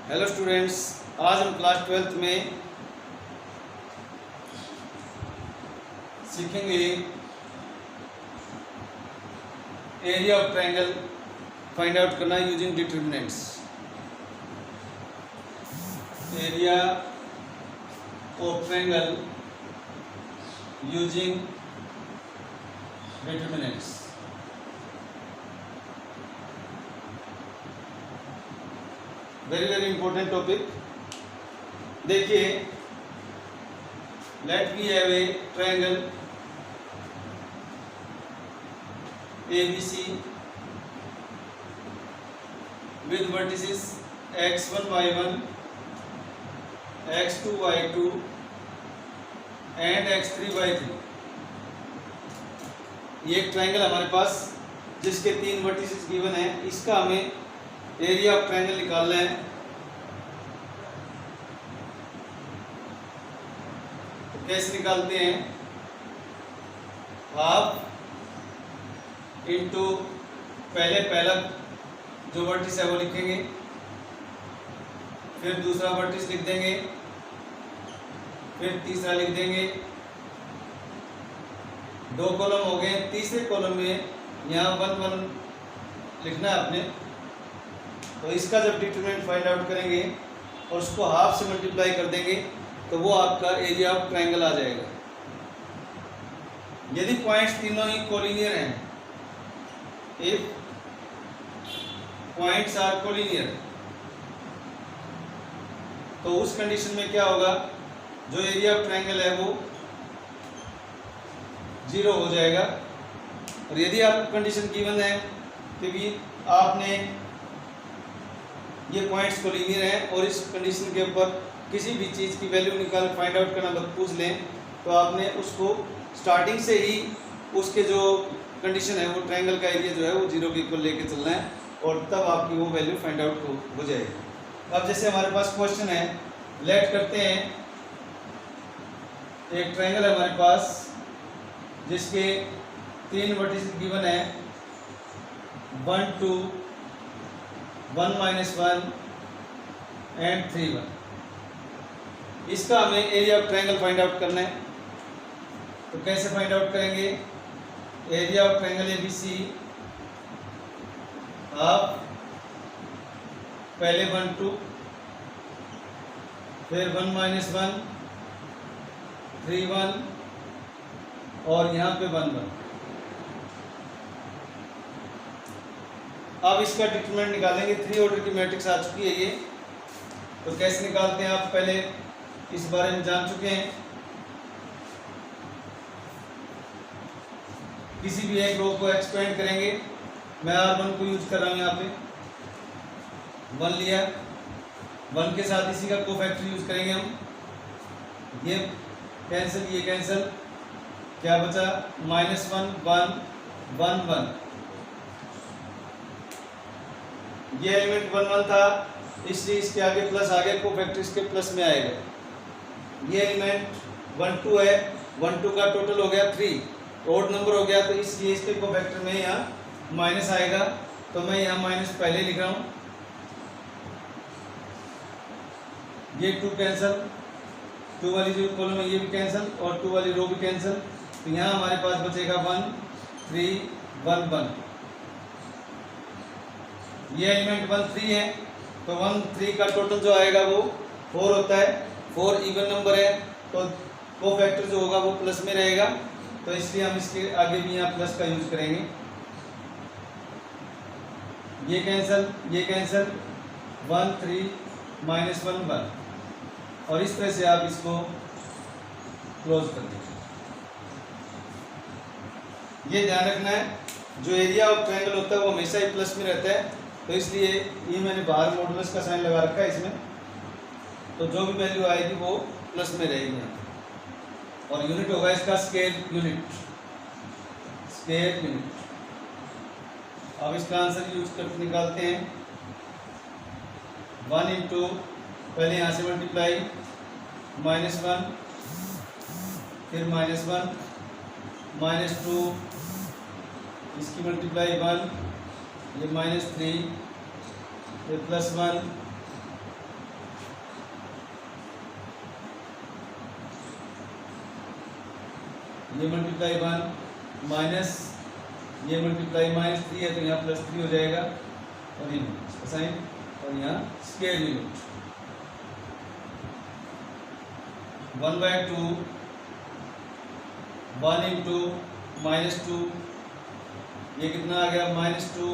Hello students, आज हम class 12th में सीखेंगे area of triangle find out करना using determinants. Area of triangle using determinants. Very important topic. देखिए, let we have a triangle ABC with vertices x1 y1 x2 y2 and x3 y3। ये एक triangle हमारे पास जिसके 3 vertices given है, इसका हमें area of triangle निकालना है। तो कैसे निकालते हैं? हाफ इंटू पहला जो वर्टिस है वो लिखेंगे, फिर दूसरा वर्टिस लिख देंगे, फिर तीसरा लिख देंगे। 2 कॉलम हो गए। तीसरे कॉलम में यहाँ 1 1 लिखना है आपने। तो इसका जब डिटरमिनेंट फाइंड आउट करेंगे और उसको हाफ से मल्टीप्लाई कर देंगे तो वो आपका एरिया ऑफ ट्रायंगल आ जाएगा। यदि पॉइंट्स तीनों ही कोलिनियर हैं, इफ पॉइंट्स आर कोलिनियर, तो उस कंडीशन में क्या होगा? जो एरिया ऑफ ट्रायंगल है वो 0 हो जाएगा। और यदि आपको कंडीशन गिवन है कि आपने ये पॉइंट्स कोलिनियर हैं और इस कंडीशन के ऊपर किसी भी चीज़ की वैल्यू निकाल फाइंड आउट करना पूछ लें, तो आपने उसको स्टार्टिंग से ही उसके जो कंडीशन है वो ट्रायंगल का एरिया जो है वो 0 के इक्वल लेके चलना है और तब आपकी वो वैल्यू फाइंड आउट हो जाएगी। अब जैसे हमारे पास क्वेश्चन है, लेट करते हैं एक ट्रायंगल है हमारे पास जिसके 3 वर्टिसेस गिवन है, 1 2 1 -1 एंड 3 1। इसका हमें area of triangle find out करना है। तो कैसे फाइंड आउट करेंगे? Area of triangle ABC, half पहले 1 2, फिर 1 -1 3 1 और यहाँ पे 1 1। अब इसका डिटरमिनेंट निकालेंगे। 3 ऑर्डर की मैट्रिक्स आ चुकी है ये। तो कैसे निकालते हैं आप पहले इस बारे में जान चुके हैं। किसी भी एक रो को एक्सपेंड करेंगे। मैं R1 को यूज कर रहा हूँ, यहाँ पे 1 लिया। 1 के साथ इसी का कोफैक्टर यूज करेंगे हम। ये कैंसिल, ये कैंसिल, क्या बचा? -1 1 1 1। ये एलिमेंट 1 1 था, इसलिए इसके आगे प्लस आ गया, कोफैक्टर इसके प्लस में आएगा। ये एलिमेंट 1 2 है, 1 2 का टोटल हो गया 3, ओड नंबर हो गया, तो इसलिए इसके कोफैक्टर में यहाँ माइनस आएगा। तो मैं यहाँ माइनस पहले लिख रहा हूँ। ये 2 कैंसिल, 2 वाली जो कॉलम है ये भी कैंसिल और 2 वाली रो भी कैंसिल। तो यहाँ हमारे पास बचेगा 1 3 1 1। ये एलिमेंट 1 3 है, तो 1 3 का टोटल जो आएगा वो 4 होता है। 4 इवन नंबर है, तो कोफैक्टर जो होगा वो प्लस में रहेगा, तो इसलिए हम इसके आगे भी यहाँ प्लस का यूज करेंगे। ये कैंसिल, ये कैंसिल, 1 3 -1 1। और इस तरह से आप इसको क्लोज कर दीजिए। ये ध्यान रखना है, जो एरिया ऑफ ट्रायंगल होता है वो हमेशा ही प्लस में रहता है, तो इसलिए ये मैंने बाहर मॉडुलस का साइन लगा रखा है इसमें। तो जो भी वैल्यू आएगी वो प्लस में रहेगी यहाँ। और यूनिट होगा इसका स्केल यूनिट, स्केल यूनिट। अब इसका आंसर यूज करके निकालते हैं। 1 इंटू पहले यहाँ से मल्टीप्लाई -1, फिर -1 -2, इसकी मल्टीप्लाई 1, ये -3, ये +1, ये मल्टीप्लाई 1 माइनस ये मल्टीप्लाई -3 है तो यहाँ +3 हो जाएगा और ये साइन और यहाँ स्क्वायर यूनिट 1/2 1 इंटू -2 ये कितना आ गया -2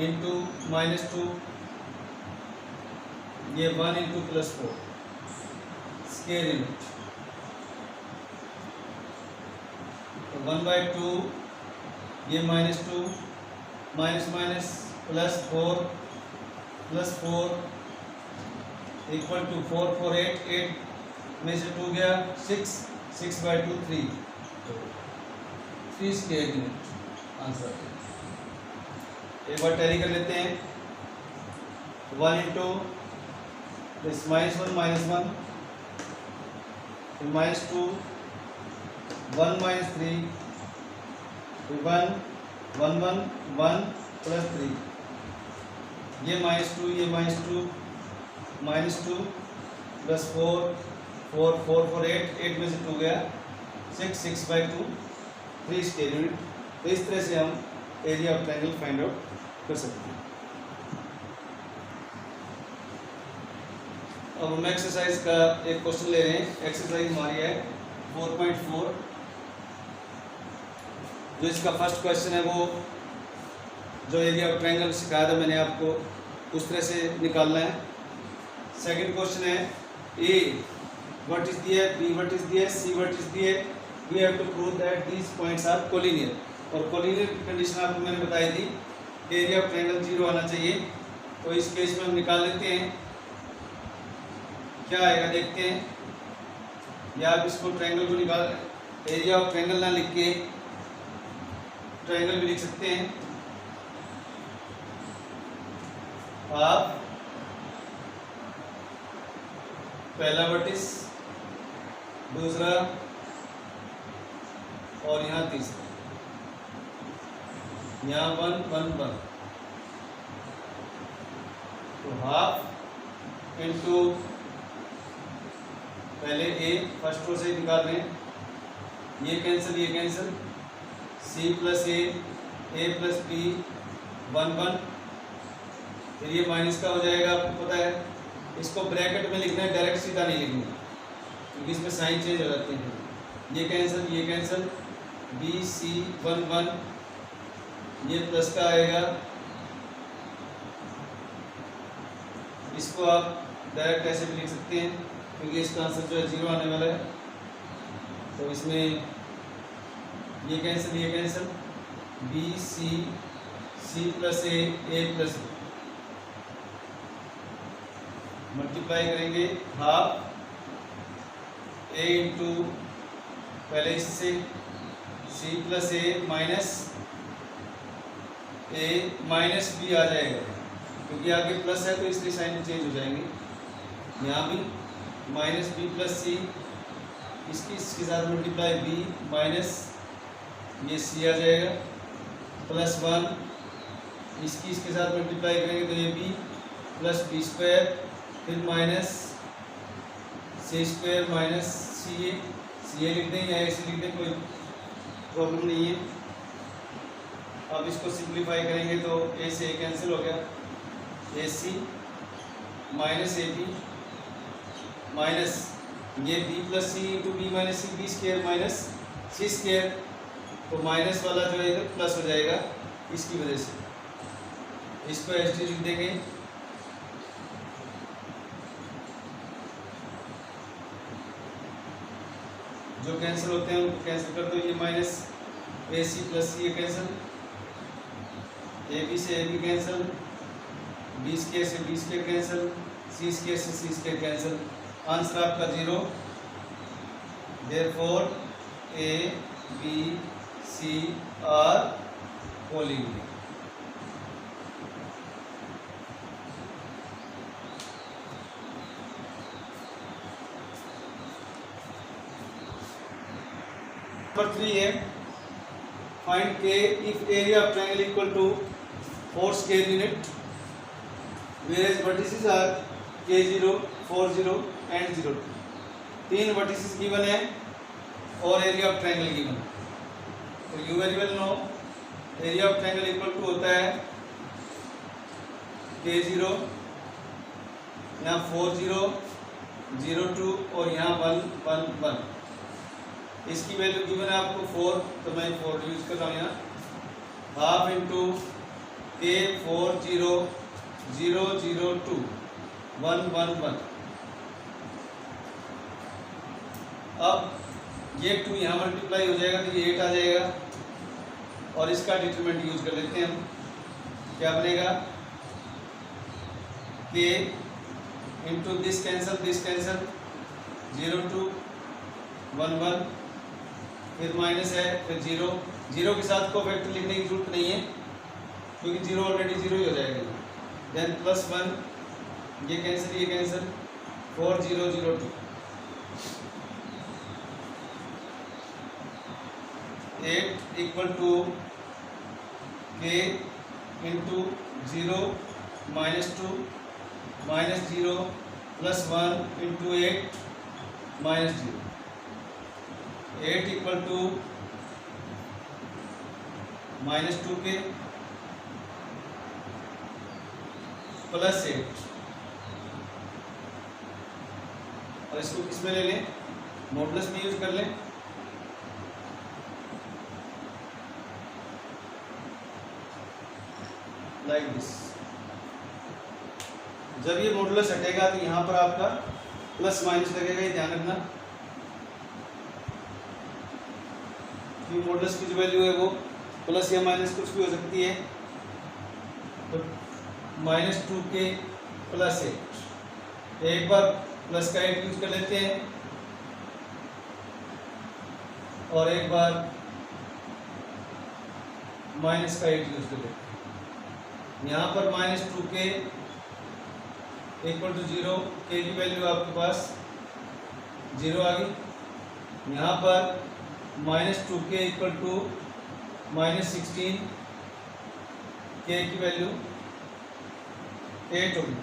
इंटू -2 ये 1 इंटू +4 स्क्वायर यूनिट 1/2 ये -2 माइनस माइनस +4 इक्वल टू 4 4 8 में से 2 गया 6/2 3 स्क्वायर यूनिट आंसर। एक बार टैली कर लेते हैं 1 इंटू दिस -1 -1 फिर -2 1 -3 फिर 1 1 1 +3 ये -2 ये -2 -2 +4 4 4 4 8 में से 2 गया 6/2 3 स्क्वायर यूनिट। तो इस तरह से हम area of triangle find out कर सकते हैं। अब हम एक्सरसाइज का एक क्वेश्चन ले रहे हैं। एक्सरसाइज हमारी है 4.4। जो इसका फर्स्ट क्वेश्चन है वो जो एरिया ऑफ ट्रायंगल सिखाया था मैंने आपको उस तरह से निकालना है। सेकंड क्वेश्चन है ए व्हाट इज दिया, बी व्हाट इज दिया, सी व्हाट इज दिया। We have to prove that these points are collinear. और कोलिनियर की कंडीशन आपको मैंने बताई थी एरिया ऑफ ट्रायंगल 0 आना चाहिए। तो इस केस में हम निकाल लेते हैं क्या आएगा देखते हैं। या आप इसको ट्रायंगल को निकाल एरिया ऑफ ट्रायंगल ना लिख के ट्रायंगल भी लिख सकते हैं। आप पहला वर्टिस दूसरा और यहाँ तीसरा यहाँ 1 1 1 तो हाफ इंटू पहले ए फर्स्ट रो से निकाल रहे हैं। ये कैंसिल सी प्लस ए प्लस बी 1 1 फिर ये माइनस का हो जाएगा आपको पता है। इसको ब्रैकेट में लिखना है डायरेक्ट सीधा नहीं लिखना क्योंकि इसमें साइन चेंज हो जाते हैं। ये कैंसिल बी सी 1 1 ये प्लस का आएगा। इसको आप डायरेक्ट ऐसे भी लिख सकते हैं क्योंकि इसका आंसर जो है 0 आने वाला है। तो इसमें ये कैंसिल बी सी प्लस ए प्लस बी मल्टीप्लाई करेंगे हाफ ए इंटू पहले इससे सी प्लस ए माइनस बी आ जाएगा क्योंकि आगे प्लस है तो इसलिए साइन चेंज हो जाएंगे। यहाँ भी माइनस बी प्लस सी इसके साथ मल्टीप्लाई बी माइनस ये सी आ जाएगा +1 इसके साथ मल्टीप्लाई करेंगे तो ये बी प्लस बी स्क्वायर फिर माइनस सी स्क्वायर माइनस सी ए लिख दें या ऐसे लिख दें कोई प्रॉब्लम नहीं है। अब इसको सिंप्लीफाई करेंगे तो ए से ए कैंसिल हो गया A C minus A B minus ये B plus C into B minus C B square minus C square तो माइनस वाला जो है इधर प्लस हो जाएगा इसकी वजह से। इसको एस टी लिख देंगे जो कैंसिल होते हैं उनको कैंसिल कर दो। ये minus A C plus C A cancel A B से A B cancel B square से B square cancel C square से सी स्क्वायर कैंसिल। आंसर आपका 0। Therefore A B C are collinear. Number 3 है find K if area of triangle equal to 4 square unit whereas vertices are k0 4 0 and 0 2। 3 vertices given है और area of triangle given. तो you very well know area of triangle equal to होता है K0, यहाँ 4 0 0 2 और यहाँ 1 1 1। इसकी value given है आपको 4, तो मैं 4 यूज कर रहा हूँ यहाँ। Half into K 4 0 0 0 2 1 1 1। अब ये 2 यहाँ मल्टीप्लाई हो जाएगा तो ये 8 आ जाएगा और इसका डिटरमिनेंट यूज कर लेते हैं हम। क्या बनेगा K इंटू दिस कैंसल 0 2 1 1, फिर माइनस है, फिर 0 0 के साथ को फैक्टर लिखने की जरूरत नहीं है क्योंकि 0 ऑलरेडी 0 ही हो जाएगा। देन प्लस 1, ये cancel 4 0 0 2 8 equal to K into 0 -2 -0 plus 1 into 8 -0। 8 equal to -2K plus 8 और इसको किस में ले लें, मॉडुलस में यूज कर लें। Like this. जब ये मॉडुलस हटेगा तो यहाँ पर आपका प्लस माइनस लगेगा, ये ध्यान रखना। ये मॉडुलस की जो वैल्यू है वो प्लस या माइनस कुछ भी हो सकती है। तो -2K प्लस 8, एक बार प्लस का 8 यूज कर लेते हैं और एक बार माइनस का 8 यूज कर लेते हैं। यहाँ पर -2K इक्वल टू 0, K की वैल्यू आपके पास 0 आ गई। यहाँ पर -2K इक्वल टू -16, K की वैल्यू 8 होगी।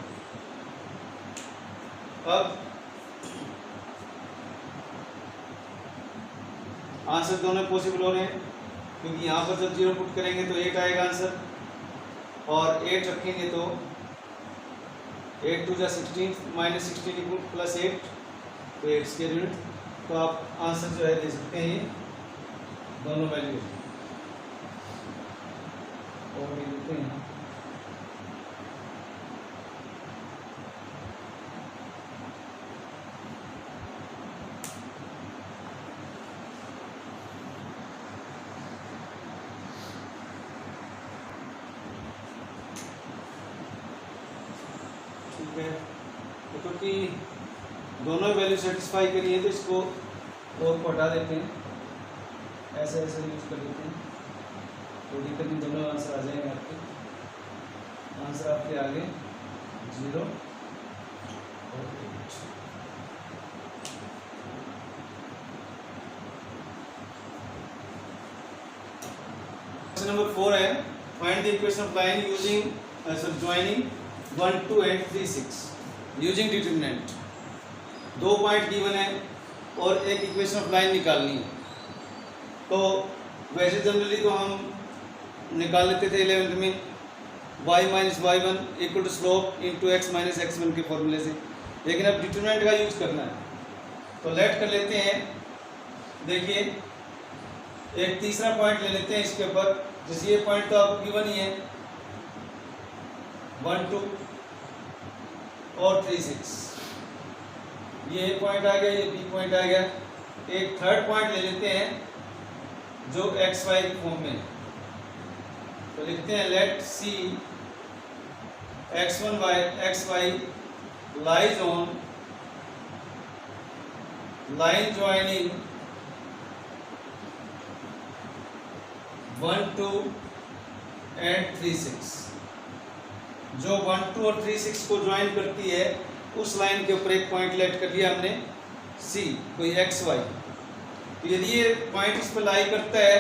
अब आंसर दोनों पॉसिबल हो रहे हैं क्योंकि यहाँ पर जब 0 पुट करेंगे तो 8 आएगा आंसर और 8 रखेंगे तो 8 2 16 -16 इक्वल प्लस 8, तो 8 स्क्वायर यूनिट। तो आप आंसर जो है दे सकते हैं ये दोनों वैल्यू और ये देते हैं। ठीक है, तो क्योंकि दोनों वैल्यू सेटिस्फाई करी है तो इसको और को हटा देते हैं, ऐसे यूज कर देते हैं तो दिक्कत नहीं, दोनों आंसर आ जाएंगे आपके। आंसर आपके आगे 0 और 8। क्वेश्चन नंबर 4 है, find the equation of line using joining 1 2 and 3 6 using determinant. 2 point given है और एक इक्वेशन ऑफ लाइन निकालनी है। तो वैसे जनरली तो हम निकाल लेते थे 11th में y minus y1 equal to slope into x minus x1 के फॉर्मूले से, लेकिन अब डिटरमिनेंट का यूज करना है। तो लेट कर लेते हैं, देखिए एक तीसरा पॉइंट ले लेते हैं इसके ऊपर। जैसे ये पॉइंट तो आपको गिवन ही है 1 2 और 3 6, ये A पॉइंट आ गया, ये B पॉइंट आ गया। एक थर्ड पॉइंट ले लेते हैं जो एक्स वाई की फॉर्म में है। तो लिखते हैं let C x1 y x y lies on line joining 1 2 and 3 6। जो 1 2 और 3 6 को ज्वाइन करती है उस लाइन के ऊपर एक पॉइंट लेट कर लिया हमने C, कोई एक्स वाई। तो यदि ये पॉइंट इस पर लाई करता है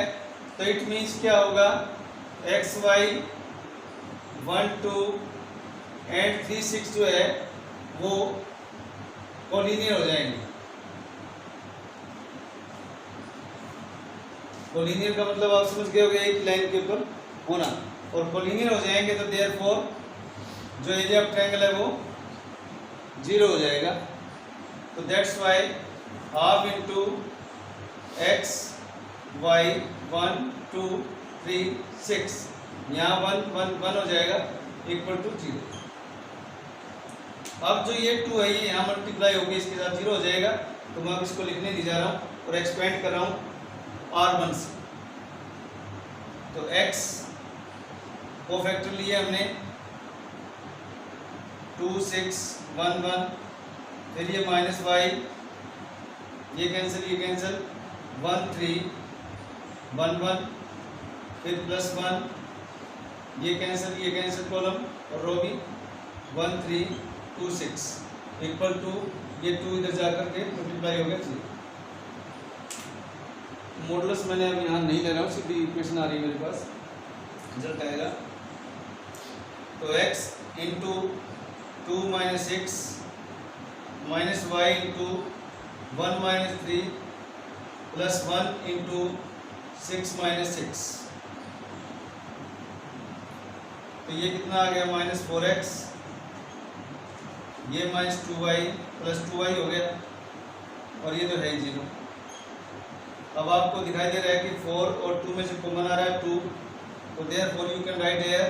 तो इट मीन्स क्या होगा, एक्स वाई 1 2 and 3 6 जो है वो कोलिनियर हो जाएंगे। कोलिनियर का मतलब आप समझ गए होंगे एक लाइन के ऊपर होना, और कोलिनियर हो जाएंगे तो देयरफॉर जो एरिया ऑफ ट्रायंगल है वो 0 हो जाएगा। तो that's why half into x y 1 2 3 6, यहाँ 1 1 1 हो जाएगा इक्वल टू 0। अब जो ये 2 है ये यहाँ मल्टीप्लाई होकर इसके साथ 0 हो जाएगा, तो मैं अब इसको लिखने नहीं जा रहा हूँ और एक्सपेंड कर रहा हूँ R1 से। तो x को फैक्टर लिया हमने 2 6 1 1, फिर ये माइनस वाई, ये कैंसिल 1 3 1 1, फिर प्लस 1, ये कैंसिल कॉलम और रो भी 1 3 2 6 इक्वल टू ये 2 इधर जाकर के मल्टीप्लाई हो गया 3। मॉडुलस मैंने अब यहाँ नहीं ले रहा हूँ, सीधी इक्वेशन आ रही है मेरे पास, रिजल्ट आएगा। तो x into 2 minus x minus y into 1 minus 3 plus 1 into 6 minus 6, तो ये कितना आ गया माइनस 4x, ये माइनस 2y प्लस 2y हो गया, और ये तो है 0। अब आपको दिखाई दे रहा है कि 4 और 2 में से कॉमन आ रहा है 2, तो therefore you can write here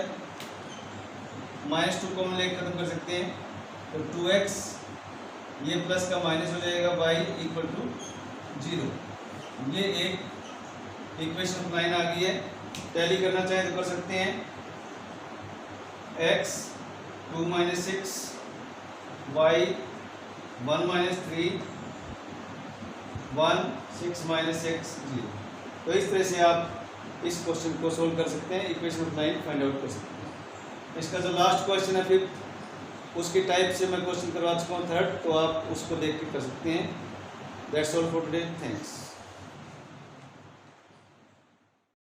minus 2 common लेकर खत्म कर सकते हैं, तो 2x ये प्लस का माइनस हो जाएगा y इक्वल टू 0। ये एक इक्वेशन 9 आ गई है। टैली करना चाहे तो कर सकते हैं, x 2 minus 6 y 1 minus 3 1 6 minus 6 0। तो इस तरह से आप इस क्वेश्चन को सोल्व कर सकते हैं, इक्वेशन 9 फाइंड आउट कर सकते हैं। इसका जो लास्ट क्वेश्चन है फिर उसकी टाइप से मैं क्वेश्चन करवा चुका हूँ 3rd, तो आप उसको देख के कर सकते हैं। That's all for today, thanks.